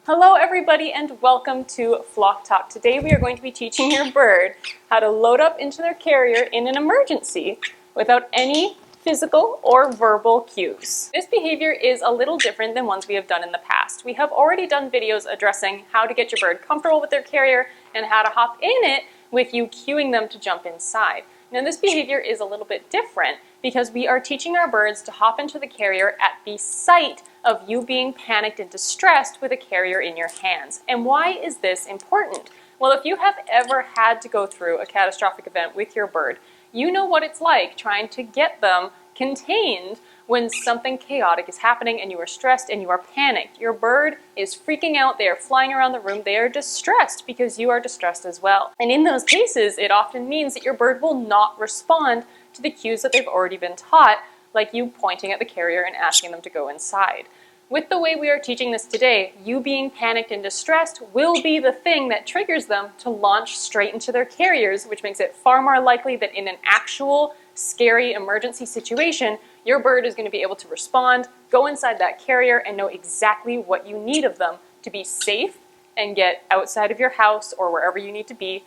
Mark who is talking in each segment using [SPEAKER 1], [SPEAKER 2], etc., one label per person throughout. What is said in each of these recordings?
[SPEAKER 1] Hello everybody and welcome to Flock Talk. Today we are going to be teaching your bird how to load up into their carrier in an emergency without any physical or verbal cues. This behavior is a little different than ones we have done in the past. We have already done videos addressing how to get your bird comfortable with their carrier and how to hop in it with you cueing them to jump inside. Now this behavior is a little bit different because we are teaching our birds to hop into the carrier at the sight of you being panicked and distressed with a carrier in your hands. And why is this important? Well, if you have ever had to go through a catastrophic event with your bird, you know what it's like trying to get them contained when something chaotic is happening and you are stressed and you are panicked. Your bird is freaking out, they are flying around the room, they are distressed because you are distressed as well. And in those cases, it often means that your bird will not respond to the cues that they've already been taught, like you pointing at the carrier and asking them to go inside. With the way we are teaching this today, you being panicked and distressed will be the thing that triggers them to launch straight into their carriers, which makes it far more likely that in an actual scary emergency situation, your bird is going to be able to respond, go inside that carrier, and know exactly what you need of them to be safe and get outside of your house or wherever you need to be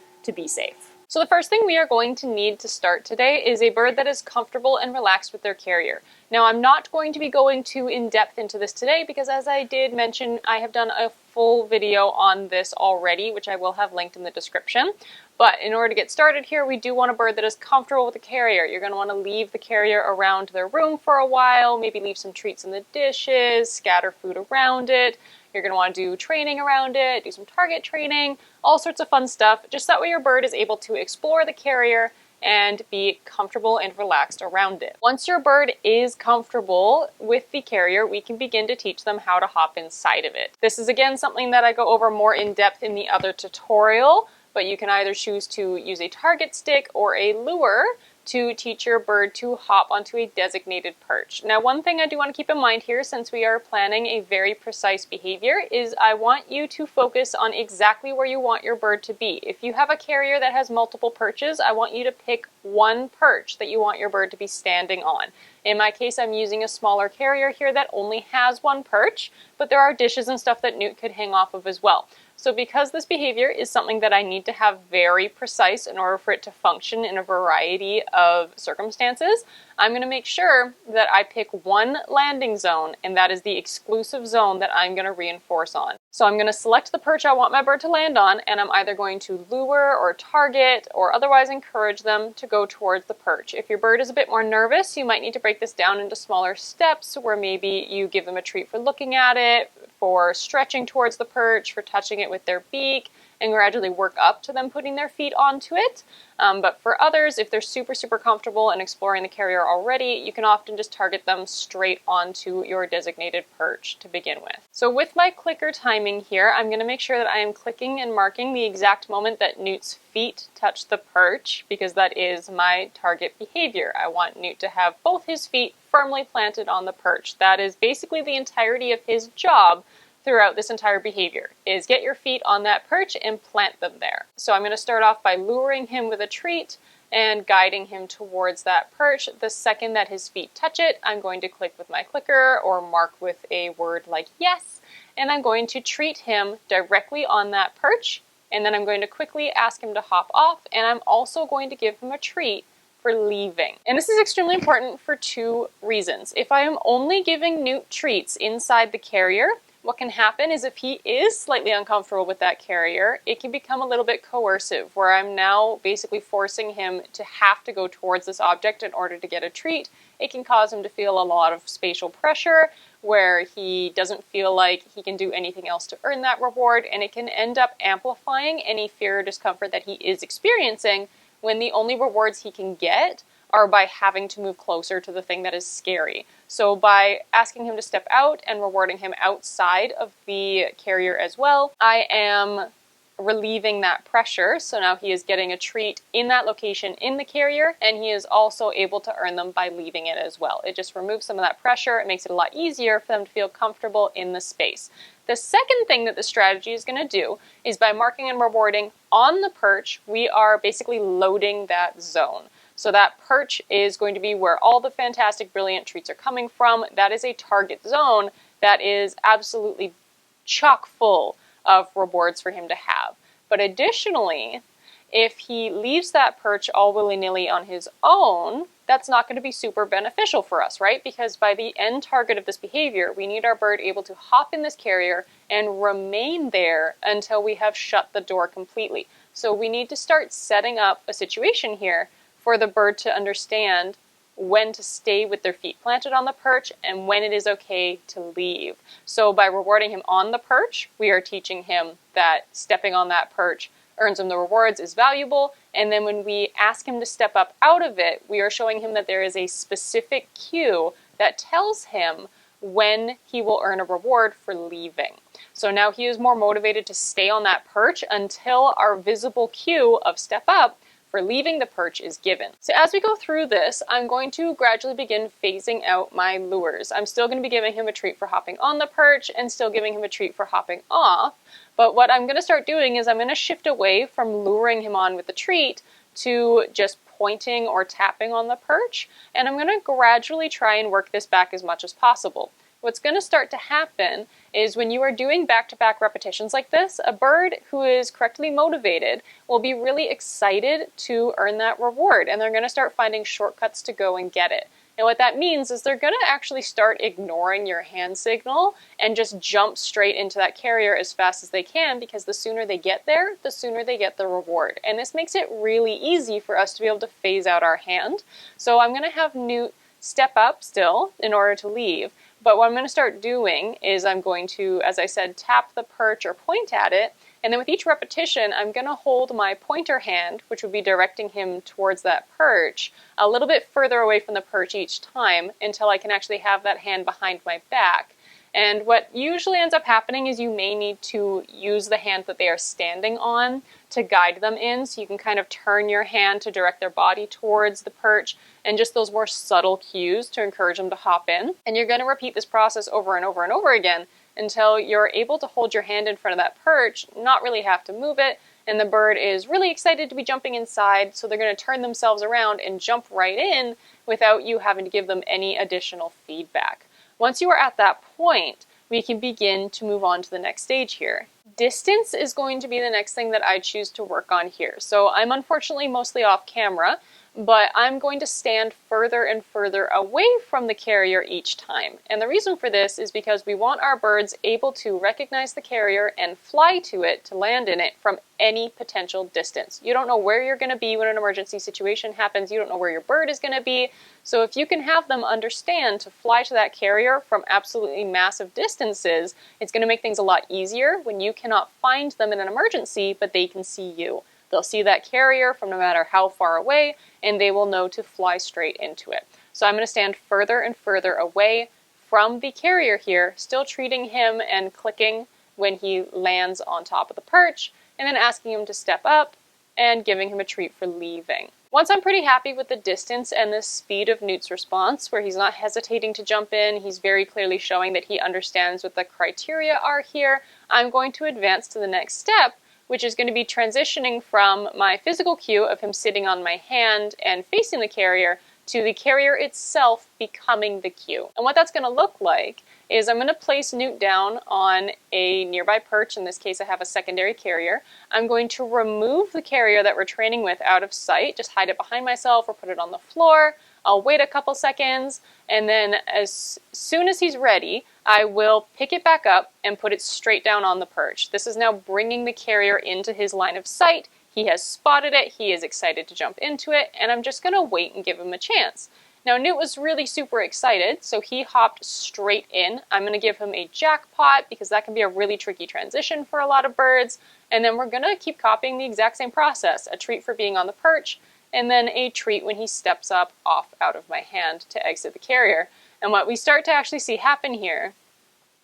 [SPEAKER 1] safe. So the first thing we are going to need to start today is a bird that is comfortable and relaxed with their carrier. Now, I'm not going to be going too in-depth into this today because, as I did mention, I have done a full video on this already, which I will have linked in the description. But in order to get started here, we do want a bird that is comfortable with the carrier. You're going to want to leave the carrier around their room for a while, maybe leave some treats in the dishes, scatter food around it. You're going to want to do training around it, do some target training, all sorts of fun stuff, just that way your bird is able to explore the carrier and be comfortable and relaxed around it. Once your bird is comfortable with the carrier, we can begin to teach them how to hop inside of it. This is again something that I go over more in depth in the other tutorial, but you can either choose to use a target stick or a lure to teach your bird to hop onto a designated perch. Now, one thing I do want to keep in mind here, since we are planning a very precise behavior, is I want you to focus on exactly where you want your bird to be. If you have a carrier that has multiple perches, I want you to pick one perch that you want your bird to be standing on. In my case, I'm using a smaller carrier here that only has one perch, but there are dishes and stuff that Newt could hang off of as well. So because this behavior is something that I need to have very precise in order for it to function in a variety of circumstances, I'm going to make sure that I pick one landing zone, and that is the exclusive zone that I'm going to reinforce on. So I'm going to select the perch I want my bird to land on, and I'm either going to lure or target or otherwise encourage them to go towards the perch. If your bird is a bit more nervous, you might need to break this down into smaller steps where maybe you give them a treat for looking at it, for stretching towards the perch, for touching it with their beak, and gradually work up to them putting their feet onto it. But for others, if they're super comfortable and exploring the carrier already, you can often just target them straight onto your designated perch to begin with. So with my clicker timing here, I'm going to make sure that I am clicking and marking the exact moment that Newt's feet touch the perch, because that is my target behavior. I want Newt to have both his feet firmly planted on the perch. That is basically the entirety of his job throughout this entire behavior, is get your feet on that perch and plant them there. So I'm going to start off by luring him with a treat and guiding him towards that perch. The second that his feet touch it, I'm going to click with my clicker or mark with a word like yes, and I'm going to treat him directly on that perch, and then I'm going to quickly ask him to hop off, and I'm also going to give him a treat for leaving. And this is extremely important for two reasons. If I am only giving Newt treats inside the carrier, what can happen is if he is slightly uncomfortable with that carrier, it can become a little bit coercive, where I'm now basically forcing him to have to go towards this object in order to get a treat. It can cause him to feel a lot of spatial pressure, where he doesn't feel like he can do anything else to earn that reward, and it can end up amplifying any fear or discomfort that he is experiencing when the only rewards he can get are by having to move closer to the thing that is scary. So by asking him to step out and rewarding him outside of the carrier as well, I am relieving that pressure. So now he is getting a treat in that location in the carrier, and he is also able to earn them by leaving it as well. It just removes some of that pressure. It makes it a lot easier for them to feel comfortable in the space. The second thing that the strategy is going to do is by marking and rewarding on the perch, we are basically loading that zone. So that perch is going to be where all the fantastic, brilliant treats are coming from. That is a target zone that is absolutely chock full of rewards for him to have. But additionally, if he leaves that perch all willy-nilly on his own, that's not going to be super beneficial for us, right? Because by the end target of this behavior, we need our bird able to hop in this carrier and remain there until we have shut the door completely. So we need to start setting up a situation here for the bird to understand when to stay with their feet planted on the perch and when it is okay to leave. So by rewarding him on the perch, we are teaching him that stepping on that perch earns him the rewards, is valuable, and then when we ask him to step up out of it, we are showing him that there is a specific cue that tells him when he will earn a reward for leaving. So now he is more motivated to stay on that perch until our visible cue of step up for leaving the perch is given. So as we go through this, I'm going to gradually begin phasing out my lures. I'm still going to be giving him a treat for hopping on the perch and still giving him a treat for hopping off. But what I'm going to start doing is I'm going to shift away from luring him on with the treat to just pointing or tapping on the perch. And I'm going to gradually try and work this back as much as possible. What's going to start to happen is when you are doing back-to-back repetitions like this, a bird who is correctly motivated will be really excited to earn that reward, and they're going to start finding shortcuts to go and get it. And what that means is they're going to actually start ignoring your hand signal and just jump straight into that carrier as fast as they can, because the sooner they get there, the sooner they get the reward. And this makes it really easy for us to be able to phase out our hand. So I'm going to have Newt step up still in order to leave. But what I'm going to start doing is I'm going to, as I said, tap the perch or point at it. And then with each repetition, I'm going to hold my pointer hand, which would be directing him towards that perch, a little bit further away from the perch each time until I can actually have that hand behind my back. And what usually ends up happening is you may need to use the hand that they are standing on to guide them in. So you can kind of turn your hand to direct their body towards the perch, and just those more subtle cues to encourage them to hop in. And you're going to repeat this process over and over and over again until you're able to hold your hand in front of that perch, not really have to move it, and the bird is really excited to be jumping inside, so they're going to turn themselves around and jump right in without you having to give them any additional feedback. Once you are at that point, we can begin to move on to the next stage here. Distance is going to be the next thing that I choose to work on here. So I'm unfortunately mostly off camera, but I'm going to stand further and further away from the carrier each time. And the reason for this is because we want our birds able to recognize the carrier and fly to it to land in it from any potential distance. You don't know where you're going to be when an emergency situation happens. You don't know where your bird is going to be. So if you can have them understand to fly to that carrier from absolutely massive distances, it's going to make things a lot easier when you cannot find them in an emergency, but they can see you. They'll see that carrier from no matter how far away, and they will know to fly straight into it. So I'm going to stand further and further away from the carrier here, still treating him and clicking when he lands on top of the perch, and then asking him to step up and giving him a treat for leaving. Once I'm pretty happy with the distance and the speed of Newt's response, where he's not hesitating to jump in, he's very clearly showing that he understands what the criteria are here, I'm going to advance to the next step, which is going to be transitioning from my physical cue of him sitting on my hand and facing the carrier to the carrier itself becoming the cue. And what that's going to look like is I'm going to place Newt down on a nearby perch. In this case, I have a secondary carrier. I'm going to remove the carrier that we're training with out of sight, just hide it behind myself or put it on the floor. I'll wait a couple seconds, and then as soon as he's ready, I will pick it back up and put it straight down on the perch. This is now bringing the carrier into his line of sight. He has spotted it, he is excited to jump into it, and I'm just going to wait and give him a chance. Now Newt was really super excited, so he hopped straight in. I'm going to give him a jackpot because that can be a really tricky transition for a lot of birds, and then we're going to keep copying the exact same process. A treat for being on the perch, and then a treat when he steps up off out of my hand to exit the carrier. And what we start to actually see happen here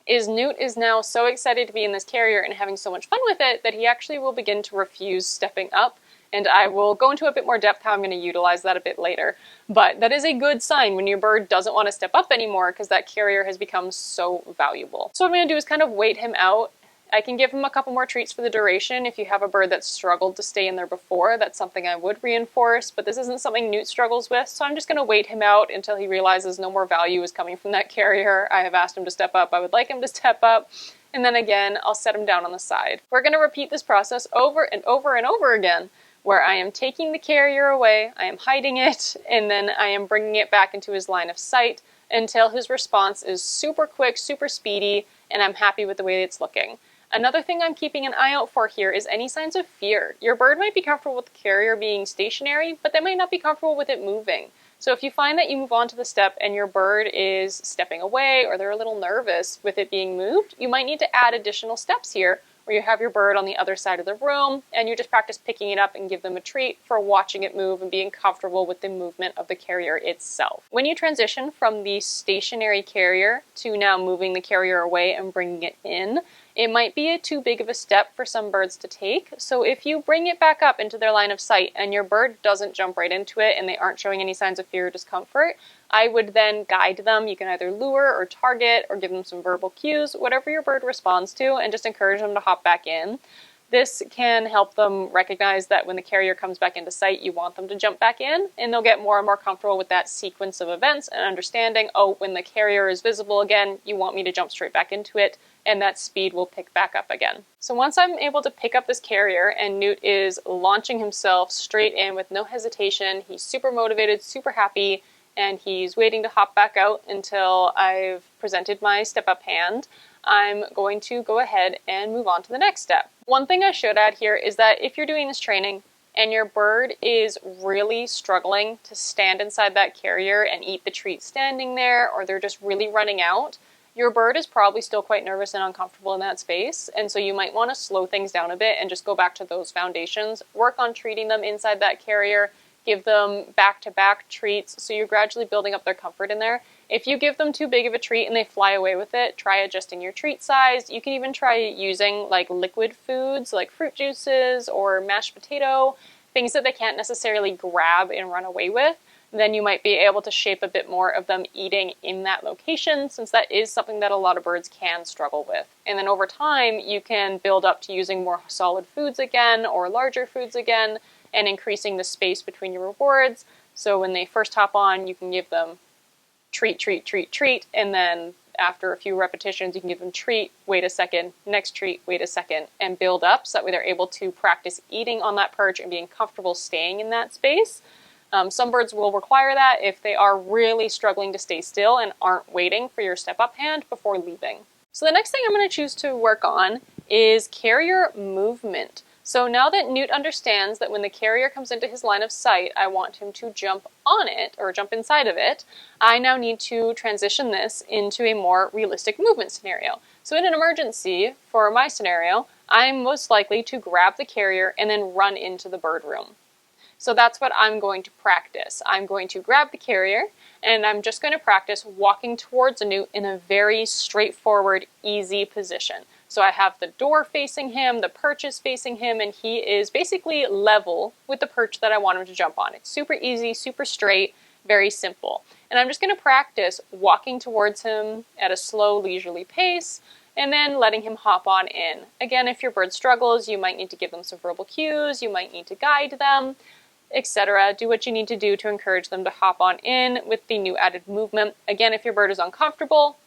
[SPEAKER 1] is Newt is now so excited to be in this carrier and having so much fun with it that he actually will begin to refuse stepping up. And I will go into a bit more depth how I'm going to utilize that a bit later. But that is a good sign when your bird doesn't want to step up anymore because that carrier has become so valuable. So what I'm going to do is kind of wait him out. I can give him a couple more treats for the duration. If you have a bird that's struggled to stay in there before, that's something I would reinforce, but this isn't something Newt struggles with, so I'm just going to wait him out until he realizes no more value is coming from that carrier. I have asked him to step up. I would like him to step up, and then again, I'll set him down on the side. We're going to repeat this process over and over and over again, where I am taking the carrier away, I am hiding it, and then I am bringing it back into his line of sight until his response is super quick, super speedy, and I'm happy with the way it's looking. Another thing I'm keeping an eye out for here is any signs of fear. Your bird might be comfortable with the carrier being stationary, but they might not be comfortable with it moving. So if you find that you move on to the step and your bird is stepping away or they're a little nervous with it being moved, you might need to add additional steps here, where you have your bird on the other side of the room and you just practice picking it up and give them a treat for watching it move and being comfortable with the movement of the carrier itself. When you transition from the stationary carrier to now moving the carrier away and bringing it in, it might be too big of a step for some birds to take. So if you bring it back up into their line of sight and your bird doesn't jump right into it and they aren't showing any signs of fear or discomfort, I would then guide them. You can either lure or target or give them some verbal cues, whatever your bird responds to, and just encourage them to hop back in. This can help them recognize that when the carrier comes back into sight, you want them to jump back in, and they'll get more and more comfortable with that sequence of events and understanding, oh, when the carrier is visible again, you want me to jump straight back into it, and that speed will pick back up again. So once I'm able to pick up this carrier and Newt is launching himself straight in with no hesitation, he's super motivated, super happy, and he's waiting to hop back out until I've presented my step-up hand, I'm going to go ahead and move on to the next step. One thing I should add here is that if you're doing this training and your bird is really struggling to stand inside that carrier and eat the treat standing there, or they're just really running out, your bird is probably still quite nervous and uncomfortable in that space, and so you might want to slow things down a bit and just go back to those foundations. Work on treating them inside that carrier, give them back-to-back treats, so you're gradually building up their comfort in there. If you give them too big of a treat and they fly away with it, try adjusting your treat size. You can even try using like liquid foods like fruit juices or mashed potato, things that they can't necessarily grab and run away with. Then you might be able to shape a bit more of them eating in that location, since that is something that a lot of birds can struggle with. And then over time, you can build up to using more solid foods again or larger foods again and increasing the space between your rewards. So when they first hop on, you can give them treat, treat, treat, treat, and then after a few repetitions, you can give them treat, wait a second, next treat, wait a second, and build up so that way they're able to practice eating on that perch and being comfortable staying in that space. Some birds will require that if they are really struggling to stay still and aren't waiting for your step-up hand before leaving. So the next thing I'm going to choose to work on is carrier movement. So now that Newt understands that when the carrier comes into his line of sight, I want him to jump on it or jump inside of it, I now need to transition this into a more realistic movement scenario. So in an emergency, for my scenario, I'm most likely to grab the carrier and then run into the bird room. So that's what I'm going to practice. I'm going to grab the carrier and I'm just going to practice walking towards a Newt in a very straightforward, easy position. So I have the door facing him, the perch is facing him, and he is basically level with the perch that I want him to jump on. It's super easy, super straight, very simple. And I'm just going to practice walking towards him at a slow, leisurely pace, and then letting him hop on in. Again, if your bird struggles, you might need to give them some verbal cues, you might need to guide them, etc. Do what you need to do to encourage them to hop on in with the new added movement. Again, if your bird is uncomfortable,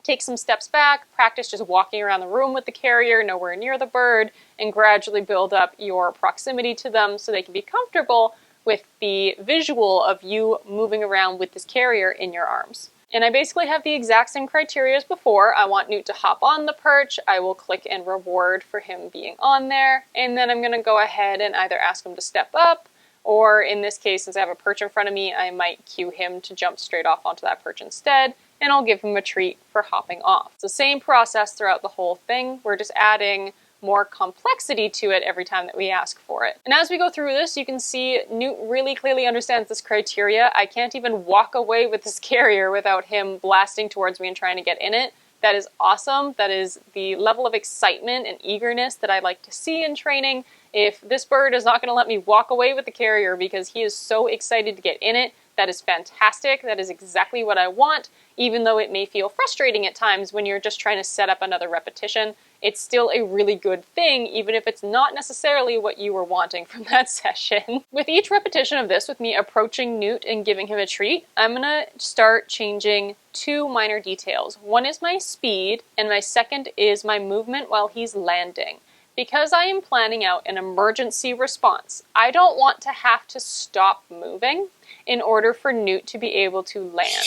[SPEAKER 1] take some steps back, practice just walking around the room with the carrier, nowhere near the bird, and gradually build up your proximity to them so they can be comfortable with the visual of you moving around with this carrier in your arms. And I basically have the exact same criteria as before. I want Newt to hop on the perch. I will click and reward for him being on there. And then I'm going to go ahead and either ask him to step up, or in this case, since I have a perch in front of me, I might cue him to jump straight off onto that perch instead, and I'll give him a treat for hopping off. It's the same process throughout the whole thing. We're just adding more complexity to it every time that we ask for it. And as we go through this, you can see Newt really clearly understands this criteria. I can't even walk away with this carrier without him blasting towards me and trying to get in it. That is awesome. That is the level of excitement and eagerness that I like to see in training. If this bird is not going to let me walk away with the carrier because he is so excited to get in it, That is fantastic. That is exactly what I want, even though it may feel frustrating at times when you're just trying to set up another repetition. It's still a really good thing, even if it's not necessarily what you were wanting from that session. With each repetition of this, with me approaching Newt and giving him a treat, I'm gonna start changing two minor details. One is my speed, and my second is my movement while he's landing. Because I am planning out an emergency response, I don't want to have to stop moving in order for Newt to be able to land.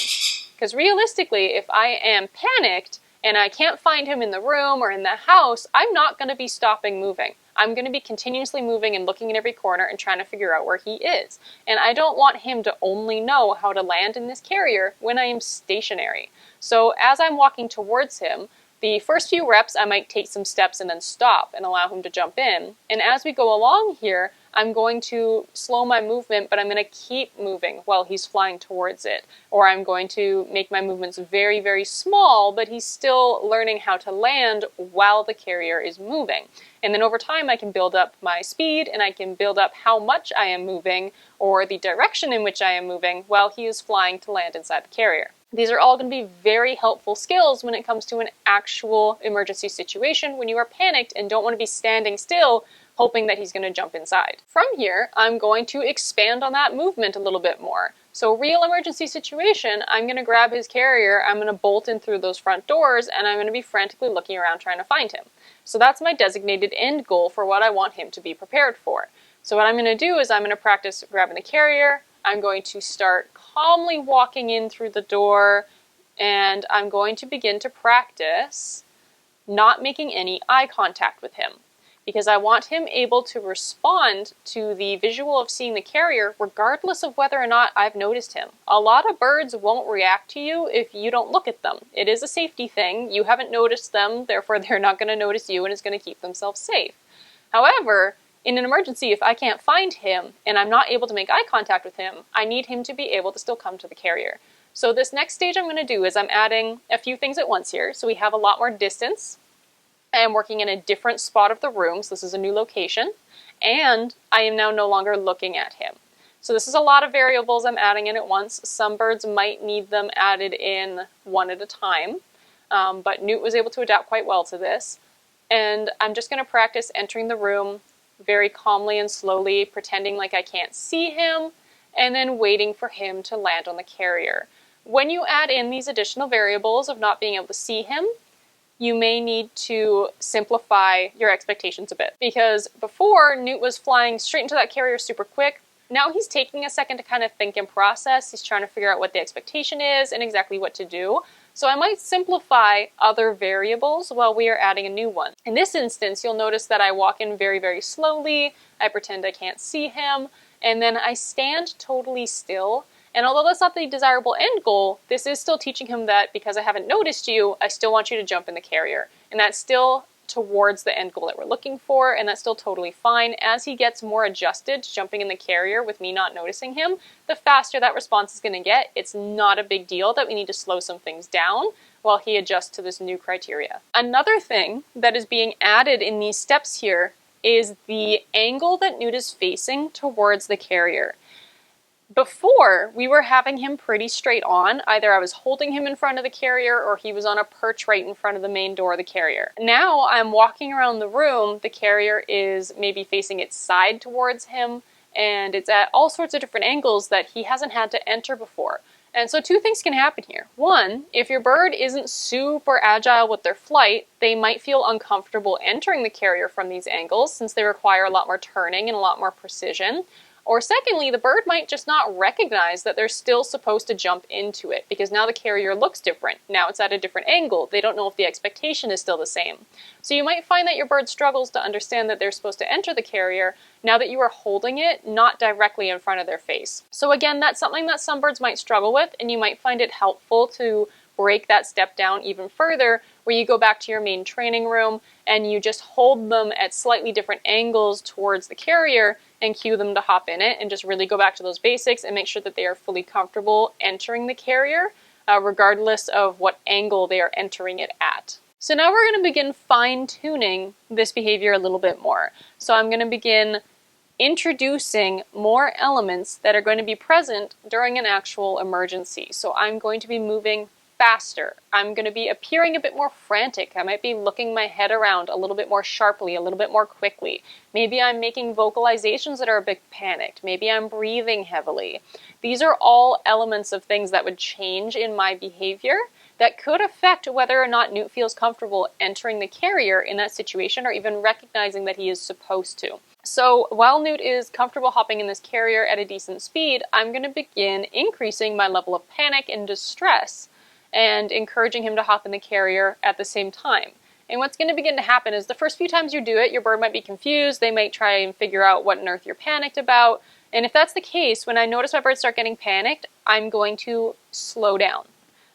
[SPEAKER 1] Because realistically, if I am panicked and I can't find him in the room or in the house, I'm not going to be stopping moving. I'm going to be continuously moving and looking in every corner and trying to figure out where he is. And I don't want him to only know how to land in this carrier when I am stationary. So as I'm walking towards him, the first few reps, I might take some steps and then stop and allow him to jump in. And as we go along here, I'm going to slow my movement, but I'm going to keep moving while he's flying towards it. Or I'm going to make my movements very, very small, but he's still learning how to land while the carrier is moving. And then over time, I can build up my speed, and I can build up how much I am moving, or the direction in which I am moving, while he is flying to land inside the carrier. These are all going to be very helpful skills when it comes to an actual emergency situation when you are panicked and don't want to be standing still hoping that he's going to jump inside. From here, I'm going to expand on that movement a little bit more. So real emergency situation, I'm going to grab his carrier, I'm going to bolt in through those front doors, and I'm going to be frantically looking around trying to find him. So that's my designated end goal for what I want him to be prepared for. So what I'm going to do is I'm going to practice grabbing the carrier. I'm going to start calmly walking in through the door, and I'm going to begin to practice not making any eye contact with him, because I want him able to respond to the visual of seeing the carrier regardless of whether or not I've noticed him. A lot of birds won't react to you if you don't look at them. It is a safety thing. You haven't noticed them, therefore they're not going to notice you, and it's going to keep themselves safe. However, in an emergency, if I can't find him and I'm not able to make eye contact with him, I need him to be able to still come to the carrier. So this next stage I'm going to do is I'm adding a few things at once here. So we have a lot more distance. I am working in a different spot of the room, so this is a new location. And I am now no longer looking at him. So this is a lot of variables I'm adding in at once. Some birds might need them added in one at a time. But Newt was able to adapt quite well to this. And I'm just going to practice entering the room very calmly and slowly, pretending like I can't see him, and then waiting for him to land on the carrier. When you add in these additional variables of not being able to see him, you may need to simplify your expectations a bit. Because before, Newt was flying straight into that carrier super quick. Now he's taking a second to kind of think and process. He's trying to figure out what the expectation is and exactly what to do. So I might simplify other variables while we are adding a new one. In this instance, you'll notice that I walk in very, very slowly. I pretend I can't see him, and then I stand totally still. And although that's not the desirable end goal, this is still teaching him that because I haven't noticed you, I still want you to jump in the carrier. And that's still towards the end goal that we're looking for, and that's still totally fine. As he gets more adjusted to jumping in the carrier with me not noticing him, the faster that response is going to get. It's not a big deal that we need to slow some things down while he adjusts to this new criteria. Another thing that is being added in these steps here is the angle that Newt is facing towards the carrier. Before, we were having him pretty straight on. Either I was holding him in front of the carrier or he was on a perch right in front of the main door of the carrier. Now I'm walking around the room, the carrier is maybe facing its side towards him, and it's at all sorts of different angles that he hasn't had to enter before. And so two things can happen here. One, if your bird isn't super agile with their flight, they might feel uncomfortable entering the carrier from these angles since they require a lot more turning and a lot more precision. Or secondly, the bird might just not recognize that they're still supposed to jump into it because now the carrier looks different. Now it's at a different angle. They don't know if the expectation is still the same. So you might find that your bird struggles to understand that they're supposed to enter the carrier now that you are holding it not directly in front of their face. So again, that's something that some birds might struggle with, and you might find it helpful to break that step down even further, where you go back to your main training room and you just hold them at slightly different angles towards the carrier and cue them to hop in it, and just really go back to those basics and make sure that they are fully comfortable entering the carrier, regardless of what angle they are entering it at. So now we're going to begin fine-tuning this behavior a little bit more. So I'm going to begin introducing more elements that are going to be present during an actual emergency. So I'm going to be moving faster. I'm going to be appearing a bit more frantic. I might be looking my head around a little bit more sharply, a little bit more quickly. Maybe I'm making vocalizations that are a bit panicked. Maybe I'm breathing heavily. These are all elements of things that would change in my behavior that could affect whether or not Newt feels comfortable entering the carrier in that situation or even recognizing that he is supposed to. So while Newt is comfortable hopping in this carrier at a decent speed, I'm going to begin increasing my level of panic and distress and encouraging him to hop in the carrier at the same time. And what's going to begin to happen is the first few times you do it, your bird might be confused. They might try and figure out what on earth you're panicked about. And if that's the case, when I notice my birds start getting panicked, I'm going to slow down.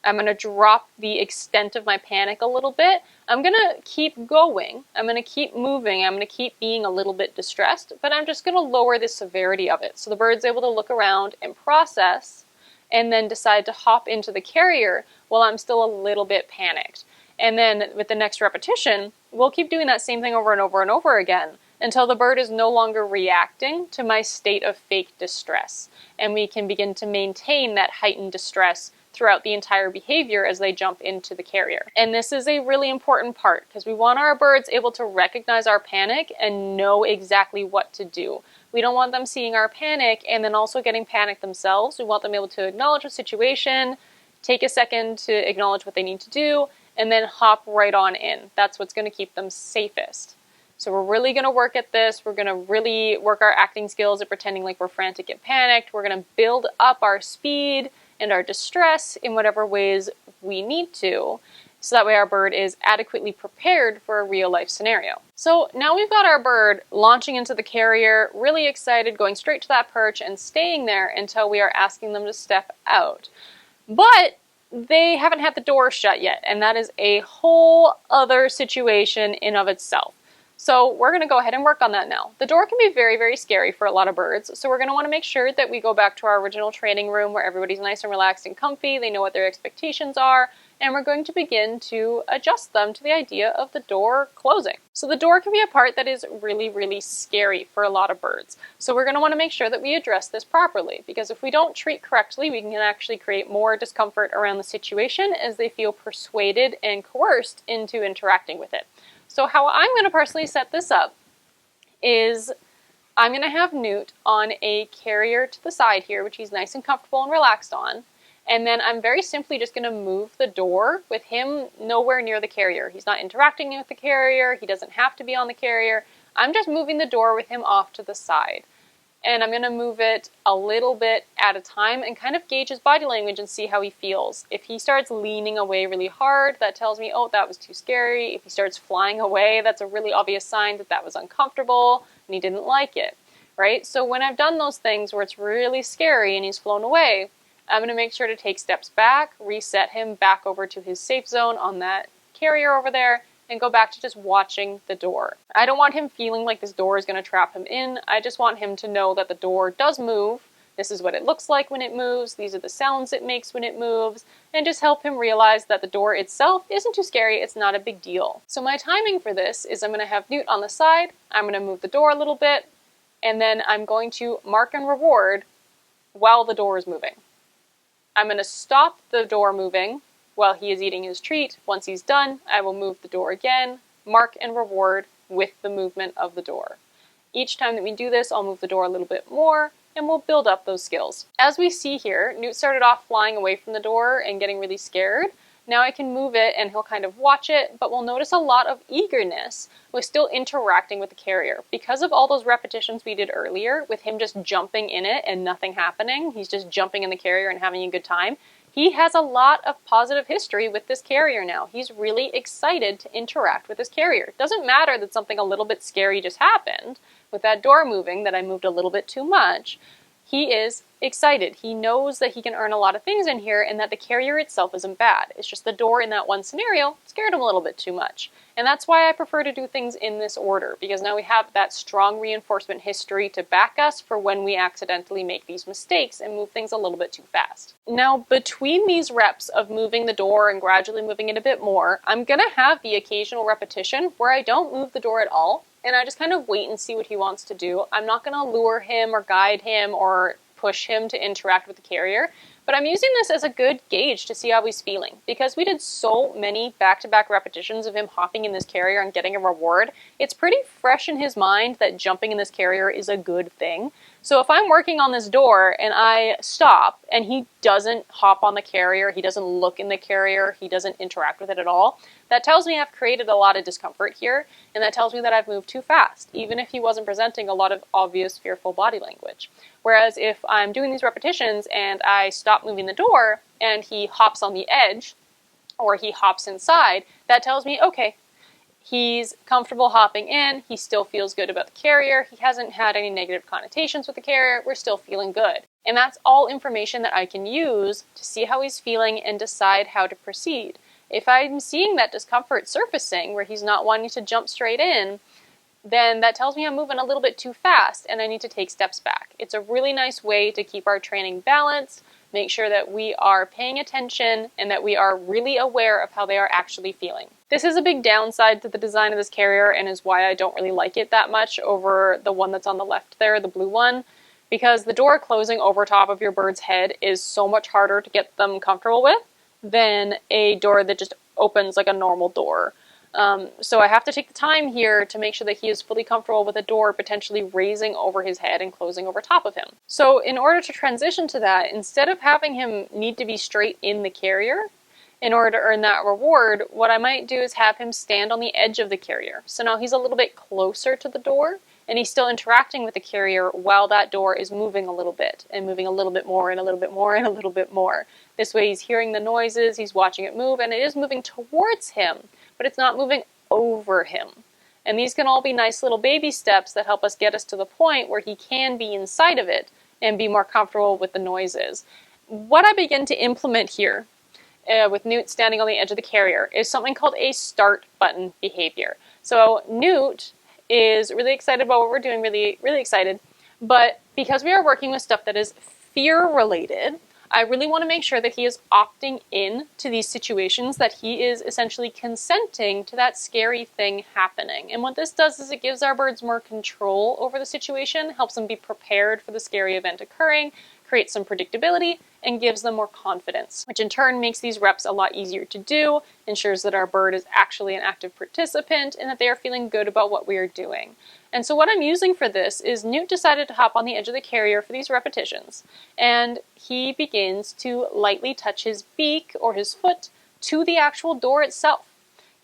[SPEAKER 1] I'm going to drop the extent of my panic a little bit. I'm going to keep going. I'm going to keep moving. I'm going to keep being a little bit distressed, but I'm just going to lower the severity of it. So the bird's able to look around and process and then decide to hop into the carrier while I'm still a little bit panicked. And then with the next repetition, we'll keep doing that same thing over and over and over again until the bird is no longer reacting to my state of fake distress. And we can begin to maintain that heightened distress throughout the entire behavior as they jump into the carrier. And this is a really important part because we want our birds able to recognize our panic and know exactly what to do. We don't want them seeing our panic and then also getting panicked themselves. We want them able to acknowledge the situation, take a second to acknowledge what they need to do, and then hop right on in. That's what's going to keep them safest. So we're really going to work at this. We're going to really work our acting skills at pretending like we're frantic and panicked. We're going to build up our speed and our distress in whatever ways we need to, so that way our bird is adequately prepared for a real life scenario. So now we've got our bird launching into the carrier, really excited, going straight to that perch and staying there until we are asking them to step out. But they haven't had the door shut yet, and that is a whole other situation in of itself. So we're going to go ahead and work on that now. The door can be very, very scary for a lot of birds, so we're going to want to make sure that we go back to our original training room where everybody's nice and relaxed and comfy, they know what their expectations are, and we're going to begin to adjust them to the idea of the door closing. So the door can be a part that is really, really scary for a lot of birds. So we're going to want to make sure that we address this properly, because if we don't treat correctly, we can actually create more discomfort around the situation as they feel persuaded and coerced into interacting with it. So how I'm going to personally set this up is I'm going to have Newt on a carrier to the side here, which he's nice and comfortable and relaxed on. And then I'm very simply just going to move the door with him nowhere near the carrier. He's not interacting with the carrier. He doesn't have to be on the carrier. I'm just moving the door with him off to the side. And I'm going to move it a little bit at a time and kind of gauge his body language and see how he feels. If he starts leaning away really hard, that tells me, oh, that was too scary. If he starts flying away, that's a really obvious sign that that was uncomfortable and he didn't like it, right? So when I've done those things where it's really scary and he's flown away, I'm going to make sure to take steps back, reset him back over to his safe zone on that carrier over there, and go back to just watching the door. I don't want him feeling like this door is going to trap him in. I just want him to know that the door does move. This is what it looks like when it moves. These are the sounds it makes when it moves. And just help him realize that the door itself isn't too scary. It's not a big deal. So my timing for this is I'm going to have Newt on the side. I'm going to move the door a little bit. And then I'm going to mark and reward while the door is moving. I'm going to stop the door moving while he is eating his treat. Once he's done, I will move the door again, mark and reward with the movement of the door. Each time that we do this, I'll move the door a little bit more, and we'll build up those skills. As we see here, Newt started off flying away from the door and getting really scared. Now I can move it and he'll kind of watch it, but we'll notice a lot of eagerness with still interacting with the carrier. Because of all those repetitions we did earlier, with him just jumping in it and nothing happening, he's just jumping in the carrier and having a good time, he has a lot of positive history with this carrier now. He's really excited to interact with this carrier. It doesn't matter that something a little bit scary just happened with that door moving, that I moved a little bit too much. He is excited. He knows that he can earn a lot of things in here and that the carrier itself isn't bad. It's just the door in that one scenario scared him a little bit too much. And that's why I prefer to do things in this order, because now we have that strong reinforcement history to back us for when we accidentally make these mistakes and move things a little bit too fast. Now, between these reps of moving the door and gradually moving it a bit more, I'm going to have the occasional repetition where I don't move the door at all, and I just kind of wait and see what he wants to do. I'm not going to lure him or guide him or push him to interact with the carrier, but I'm using this as a good gauge to see how he's feeling. Because we did so many back-to-back repetitions of him hopping in this carrier and getting a reward, it's pretty fresh in his mind that jumping in this carrier is a good thing. So if I'm working on this door and I stop and he doesn't hop on the carrier, he doesn't look in the carrier, he doesn't interact with it at all, that tells me I've created a lot of discomfort here, and that tells me that I've moved too fast, even if he wasn't presenting a lot of obvious fearful body language. Whereas if I'm doing these repetitions and I stop moving the door and he hops on the edge or he hops inside, that tells me, okay, he's comfortable hopping in, he still feels good about the carrier, he hasn't had any negative connotations with the carrier, we're still feeling good. And that's all information that I can use to see how he's feeling and decide how to proceed. If I'm seeing that discomfort surfacing where he's not wanting to jump straight in, then that tells me I'm moving a little bit too fast and I need to take steps back. It's a really nice way to keep our training balanced, make sure that we are paying attention and that we are really aware of how they are actually feeling. This is a big downside to the design of this carrier and is why I don't really like it that much over the one that's on the left there, the blue one, because the door closing over top of your bird's head is so much harder to get them comfortable with than a door that just opens like a normal door. So I have to take the time here to make sure that he is fully comfortable with a door potentially raising over his head and closing over top of him. So in order to transition to that, instead of having him need to be straight in the carrier in order to earn that reward, what I might do is have him stand on the edge of the carrier. So now he's a little bit closer to the door and he's still interacting with the carrier while that door is moving a little bit and moving a little bit more and a little bit more and a little bit more. This way he's hearing the noises, he's watching it move, and it is moving towards him, but it's not moving over him. And these can all be nice little baby steps that help us get us to the point where he can be inside of it and be more comfortable with the noises. What I begin to implement here with Newt standing on the edge of the carrier is something called a start button behavior. So Newt is really excited about what we're doing, really excited, but because we are working with stuff that is fear related, I really want to make sure that he is opting in to these situations, that he is essentially consenting to that scary thing happening. And what this does is it gives our birds more control over the situation, helps them be prepared for the scary event occurring, creates some predictability, and gives them more confidence, which in turn makes these reps a lot easier to do, ensures that our bird is actually an active participant, and that they are feeling good about what we are doing. And so what I'm using for this is Newt decided to hop on the edge of the carrier for these repetitions, and he begins to lightly touch his beak or his foot to the actual door itself.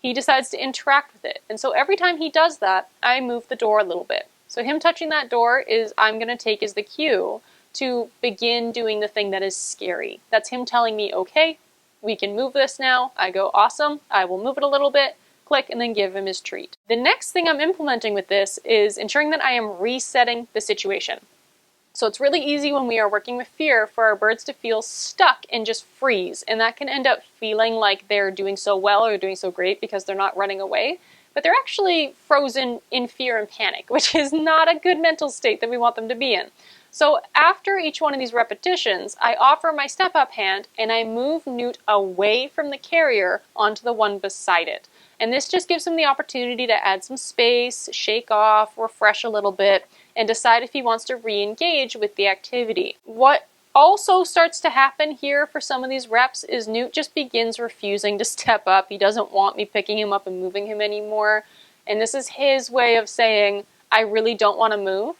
[SPEAKER 1] He decides to interact with it, and so every time he does that, I move the door a little bit. So him touching that door is I'm going to take as the cue to begin doing the thing that is scary. That's him telling me, okay, we can move this now. I go, awesome, I will move it a little bit, click, and then give him his treat. The next thing I'm implementing with this is ensuring that I am resetting the situation. So it's really easy when we are working with fear for our birds to feel stuck and just freeze, and that can end up feeling like they're doing so well or doing so great because they're not running away, but they're actually frozen in fear and panic, which is not a good mental state that we want them to be in. So after each one of these repetitions, I offer my step-up hand and I move Newt away from the carrier onto the one beside it. And this just gives him the opportunity to add some space, shake off, refresh a little bit, and decide if he wants to re-engage with the activity. What also starts to happen here for some of these reps is Newt just begins refusing to step up. He doesn't want me picking him up and moving him anymore. And this is his way of saying, I really don't want to move.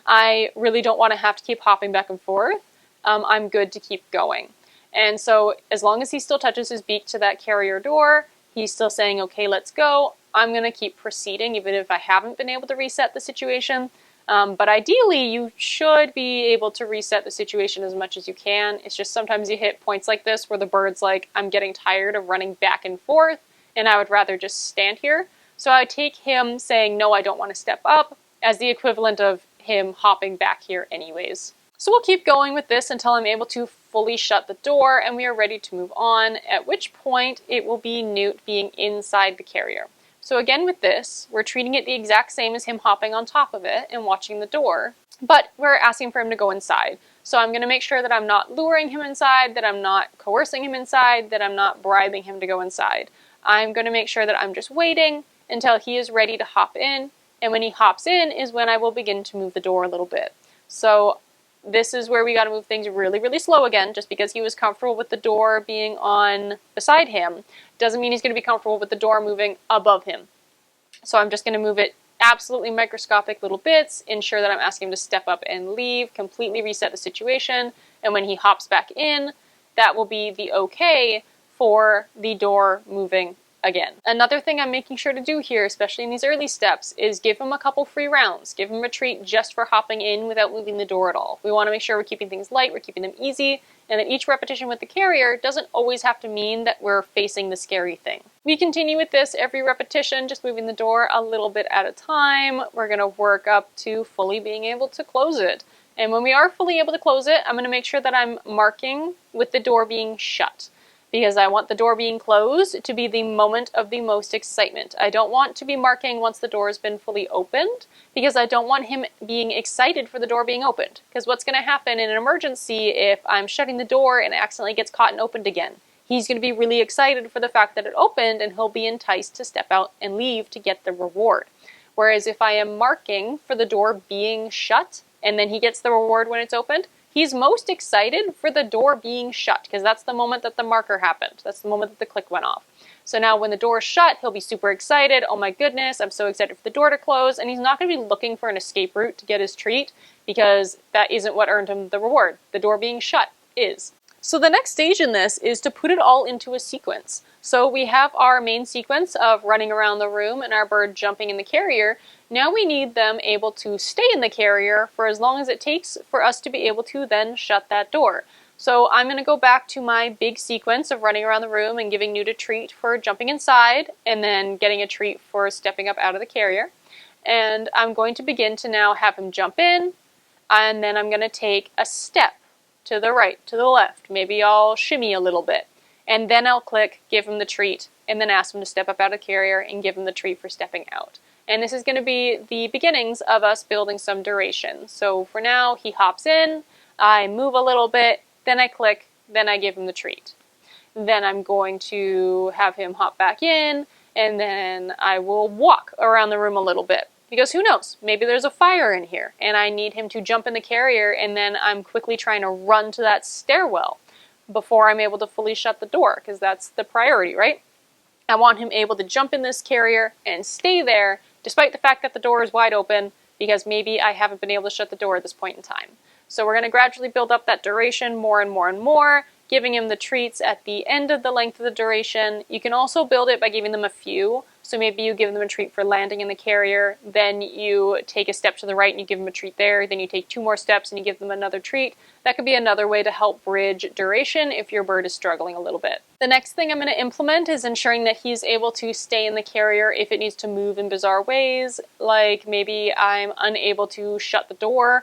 [SPEAKER 1] I really don't want to have to keep hopping back and forth. I'm good to keep going. And so as long as he still touches his beak to that carrier door, he's still saying, okay, let's go. I'm going to keep proceeding even if I haven't been able to reset the situation. But ideally, you should be able to reset the situation as much as you can. It's just sometimes you hit points like this where the bird's like, I'm getting tired of running back and forth, and I would rather just stand here. So I take him saying, no, I don't want to step up, as the equivalent of him hopping back here anyways. So we'll keep going with this until I'm able to fully shut the door and we are ready to move on, at which point it will be Newt being inside the carrier. So again with this, we're treating it the exact same as him hopping on top of it and watching the door, but we're asking for him to go inside. So I'm going to make sure that I'm not luring him inside, that I'm not coercing him inside, that I'm not bribing him to go inside. I'm going to make sure that I'm just waiting until he is ready to hop in, And when he hops in is when I will begin to move the door a little bit. So this is where we got to move things really, really slow again. Just because he was comfortable with the door being on beside him doesn't mean he's going to be comfortable with the door moving above him. So I'm just going to move it absolutely microscopic little bits, ensure that I'm asking him to step up and leave, completely reset the situation, and when he hops back in, that will be the okay for the door moving again. Another thing I'm making sure to do here, especially in these early steps, is give him a couple free rounds. Give him a treat just for hopping in without moving the door at all. We want to make sure we're keeping things light, we're keeping them easy, and that each repetition with the carrier doesn't always have to mean that we're facing the scary thing. We continue with this every repetition, just moving the door a little bit at a time. We're going to work up to fully being able to close it. And when we are fully able to close it, I'm going to make sure that I'm marking with the door being shut, because I want the door being closed to be the moment of the most excitement. I don't want to be marking once the door has been fully opened, because I don't want him being excited for the door being opened. Because what's going to happen in an emergency if I'm shutting the door and it accidentally gets caught and opened again? He's going to be really excited for the fact that it opened, and he'll be enticed to step out and leave to get the reward. Whereas if I am marking for the door being shut, and then he gets the reward when it's opened, he's most excited for the door being shut, because that's the moment that the marker happened. That's the moment that the click went off. So now when the door is shut, he'll be super excited. Oh my goodness, I'm so excited for the door to close. And he's not going to be looking for an escape route to get his treat, because that isn't what earned him the reward. The door being shut is. So the next stage in this is to put it all into a sequence. So we have our main sequence of running around the room and our bird jumping in the carrier. Now we need them able to stay in the carrier for as long as it takes for us to be able to then shut that door. So I'm going to go back to my big sequence of running around the room and giving Newt a treat for jumping inside, and then getting a treat for stepping up out of the carrier. And I'm going to begin to now have him jump in, and then I'm going to take a step to the right, to the left. Maybe I'll shimmy a little bit. And then I'll click, give him the treat, and then ask him to step up out of the carrier and give him the treat for stepping out. And this is going to be the beginnings of us building some duration. So for now, he hops in, I move a little bit, then I click, then I give him the treat. Then I'm going to have him hop back in, and then I will walk around the room a little bit. Because who knows, maybe there's a fire in here, and I need him to jump in the carrier, and then I'm quickly trying to run to that stairwell before I'm able to fully shut the door, because that's the priority, right? I want him able to jump in this carrier and stay there, despite the fact that the door is wide open, because maybe I haven't been able to shut the door at this point in time. So we're going to gradually build up that duration more and more and more, giving him the treats at the end of the length of the duration. You can also build it by giving them a few. So maybe you give them a treat for landing in the carrier, then you take a step to the right and you give them a treat there, then you take 2 more steps and you give them another treat. That could be another way to help bridge duration if your bird is struggling a little bit. The next thing I'm going to implement is ensuring that he's able to stay in the carrier if it needs to move in bizarre ways, like maybe I'm unable to shut the door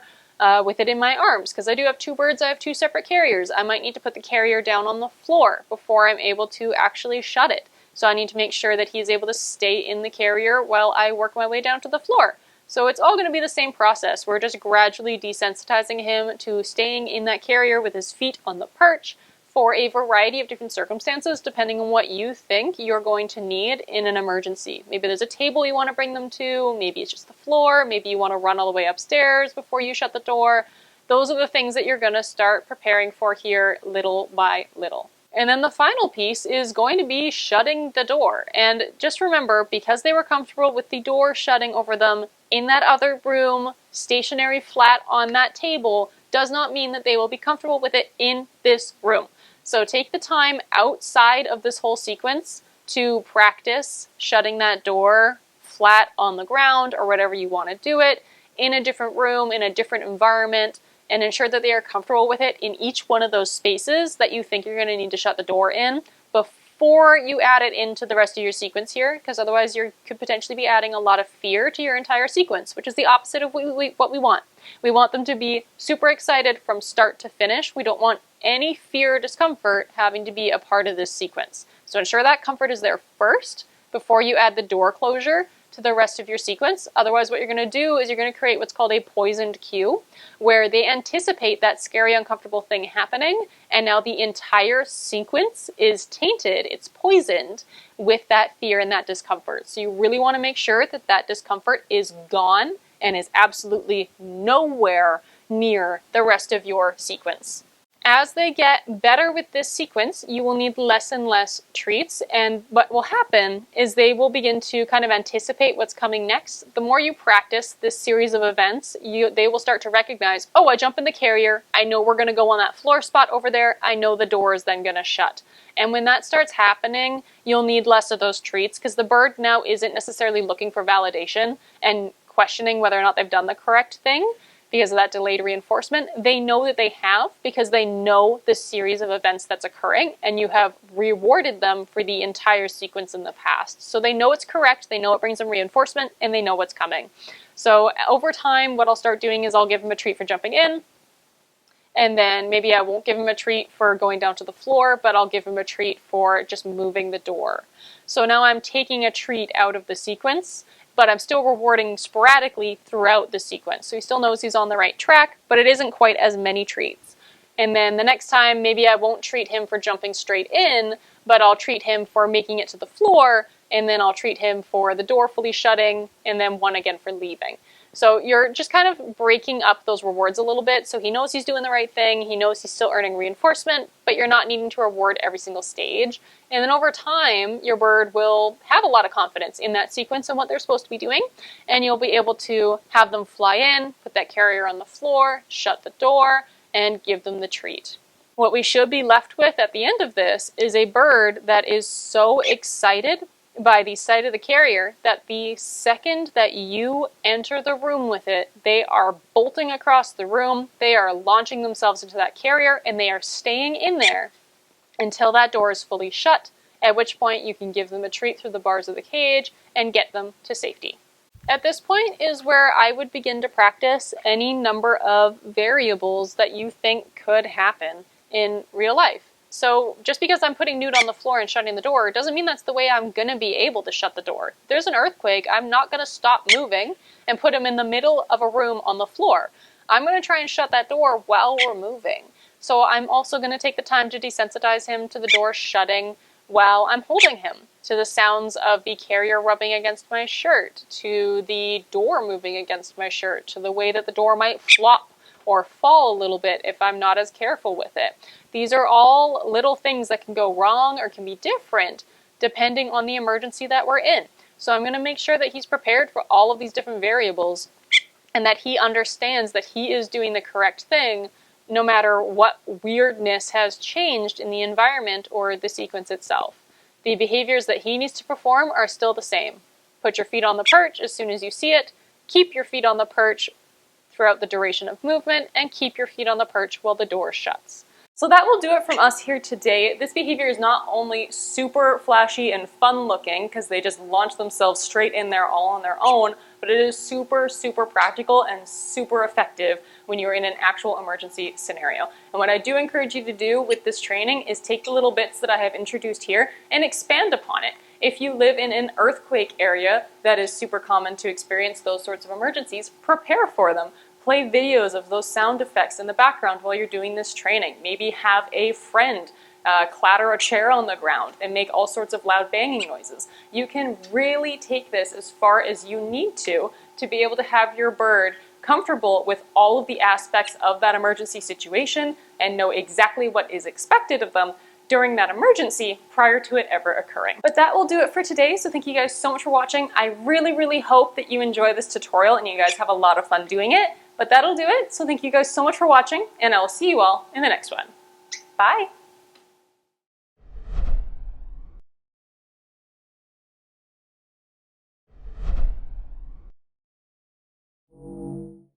[SPEAKER 1] with it in my arms, because I do have 2 birds, I have 2 separate carriers. I might need to put the carrier down on the floor before I'm able to actually shut it. So I need to make sure that he's able to stay in the carrier while I work my way down to the floor. So it's all going to be the same process. We're just gradually desensitizing him to staying in that carrier with his feet on the perch for a variety of different circumstances, depending on what you think you're going to need in an emergency. Maybe there's a table you want to bring them to, maybe it's just the floor, maybe you want to run all the way upstairs before you shut the door. Those are the things that you're going to start preparing for here little by little. And then the final piece is going to be shutting the door. And just remember, because they were comfortable with the door shutting over them in that other room, stationary flat on that table, does not mean that they will be comfortable with it in this room. So take the time outside of this whole sequence to practice shutting that door flat on the ground or whatever you want to do it, in a different room, in a different environment, and ensure that they are comfortable with it in each one of those spaces that you think you're going to need to shut the door in before you add it into the rest of your sequence here, because otherwise you could potentially be adding a lot of fear to your entire sequence, which is the opposite of what we want. We want them to be super excited from start to finish. We don't want any fear or discomfort having to be a part of this sequence. So ensure that comfort is there first before you add the door closure to the rest of your sequence. Otherwise, what you're going to do is you're going to create what's called a poisoned cue, where they anticipate that scary, uncomfortable thing happening, and now the entire sequence is tainted, it's poisoned with that fear and that discomfort. So you really want to make sure that that discomfort is gone and is absolutely nowhere near the rest of your sequence. As they get better with this sequence, you will need less and less treats, and what will happen is they will begin to kind of anticipate what's coming next. The more you practice this series of events, they will start to recognize, oh, I jump in the carrier, I know we're going to go on that floor spot over there, I know the door is then going to shut. And when that starts happening, you'll need less of those treats, because the bird now isn't necessarily looking for validation and questioning whether or not they've done the correct thing. Because of that delayed reinforcement, they know that they have, because they know the series of events that's occurring, and you have rewarded them for the entire sequence in the past. So they know it's correct, they know it brings them reinforcement, and they know what's coming. So over time, what I'll start doing is I'll give them a treat for jumping in, and then maybe I won't give them a treat for going down to the floor, but I'll give them a treat for just moving the door. So now I'm taking a treat out of the sequence, but I'm still rewarding sporadically throughout the sequence. So he still knows he's on the right track, but it isn't quite as many treats. And then the next time, maybe I won't treat him for jumping straight in, but I'll treat him for making it to the floor, and then I'll treat him for the door fully shutting, and then one again for leaving. So you're just kind of breaking up those rewards a little bit, so he knows he's doing the right thing, he knows he's still earning reinforcement, but you're not needing to reward every single stage. And then over time, your bird will have a lot of confidence in that sequence and what they're supposed to be doing, and you'll be able to have them fly in, put that carrier on the floor, shut the door, and give them the treat. What we should be left with at the end of this is a bird that is so excited by the sight of the carrier that the second that you enter the room with it, they are bolting across the room, they are launching themselves into that carrier, and they are staying in there until that door is fully shut, at which point you can give them a treat through the bars of the cage and get them to safety. At this point is where I would begin to practice any number of variables that you think could happen in real life. So just because I'm putting Newt on the floor and shutting the door doesn't mean that's the way I'm going to be able to shut the door. If there's an earthquake, I'm not going to stop moving and put him in the middle of a room on the floor. I'm going to try and shut that door while we're moving. So I'm also going to take the time to desensitize him to the door shutting while I'm holding him, to the sounds of the carrier rubbing against my shirt, to the door moving against my shirt, to the way that the door might flop or fall a little bit if I'm not as careful with it. These are all little things that can go wrong or can be different depending on the emergency that we're in. So I'm going to make sure that he's prepared for all of these different variables and that he understands that he is doing the correct thing no matter what weirdness has changed in the environment or the sequence itself. The behaviors that he needs to perform are still the same. Put your feet on the perch as soon as you see it, keep your feet on the perch throughout the duration of movement, and keep your feet on the perch while the door shuts. So that will do it from us here today. This behavior is not only super flashy and fun looking, because they just launch themselves straight in there all on their own, but it is super, super practical and super effective when you're in an actual emergency scenario. And what I do encourage you to do with this training is take the little bits that I have introduced here and expand upon it. If you live in an earthquake area that is super common to experience those sorts of emergencies, prepare for them. Play videos of those sound effects in the background while you're doing this training. Maybe have a friend clatter a chair on the ground and make all sorts of loud banging noises. You can really take this as far as you need to be able to have your bird comfortable with all of the aspects of that emergency situation and know exactly what is expected of them during that emergency prior to it ever occurring. But that will do it for today, so thank you guys so much for watching. I really, really hope that you enjoy this tutorial and you guys have a lot of fun doing it. But that'll do it, so thank you guys so much for watching, and I will see you all in the next one. Bye!